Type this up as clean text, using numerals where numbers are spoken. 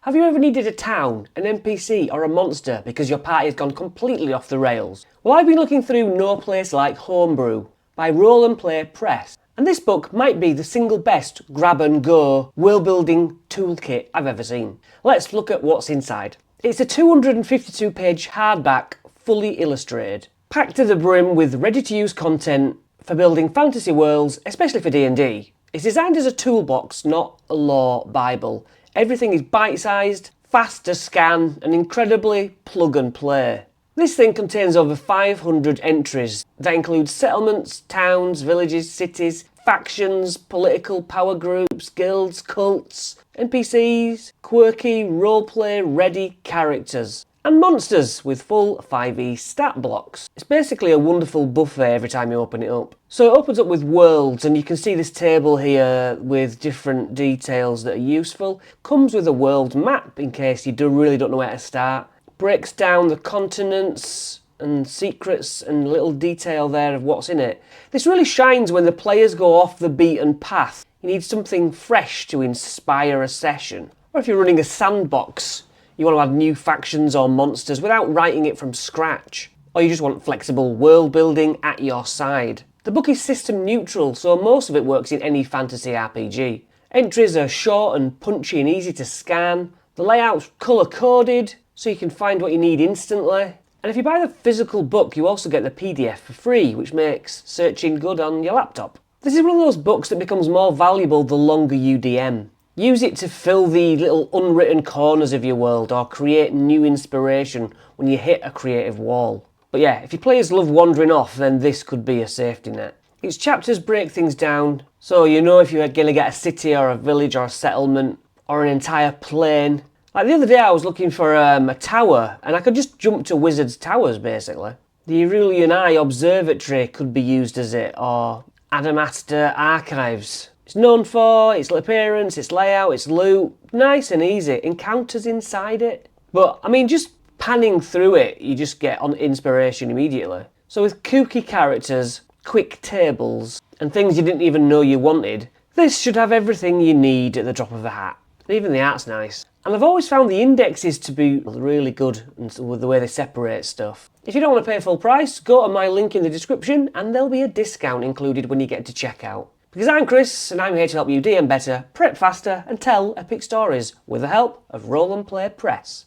Have you ever needed a town, an NPC or a monster because your party has gone completely off the rails? Well, I've been looking through No Place Like Hornbrew by Roll and Play Press, and this book might be the single best grab and go world building toolkit I've ever seen. Let's look at what's inside. It's a 252 page hardback, fully illustrated, packed to the brim with ready to use content for building fantasy worlds, especially for D&D. It's designed as a toolbox, not a lore bible. Everything is bite-sized, fast to scan, and incredibly plug and play. This thing contains over 500 entries that include settlements, towns, villages, cities, factions, political power groups, guilds, cults, NPCs, quirky, roleplay ready characters, and monsters with full 5e stat blocks. It's basically a wonderful buffet every time you open it up. So it opens up with worlds, and you can see this table here with different details that are useful. Comes with a world map in case you really don't know where to start. Breaks down the continents and secrets and little detail there of what's in it. This really shines when the players go off the beaten path. You need something fresh to inspire a session. Or if you're running a sandbox, you want to add new factions or monsters without writing it from scratch. Or you just want flexible world building at your side. The book is system neutral, so most of it works in any fantasy RPG. Entries are short and punchy and easy to scan. The layout's colour coded, so you can find what you need instantly. And if you buy the physical book, you also get the PDF for free, which makes searching good on your laptop. This is one of those books that becomes more valuable the longer you DM. Use it to fill the little unwritten corners of your world or create new inspiration when you hit a creative wall. But yeah, if your players love wandering off, then this could be a safety net. Its chapters break things down, so you know if you're going to get a city or a village or a settlement or an entire plane. Like the other day I was looking for a tower, and I could just jump to Wizard's Towers basically. The Aurelian Eye Observatory could be used as it, or Adamastor Archives. It's known for its appearance, its layout, its loot. Nice and easy. Encounters inside it. But, I mean, just panning through it, you just get on inspiration immediately. So with kooky characters, quick tables, and things you didn't even know you wanted, this should have everything you need at the drop of a hat. Even the art's nice. And I've always found the indexes to be really good with the way they separate stuff. If you don't want to pay full price, go to my link in the description and there'll be a discount included when you get to checkout. Because I'm Chris and I'm here to help you DM better, prep faster and tell epic stories with the help of Roll and Play Press.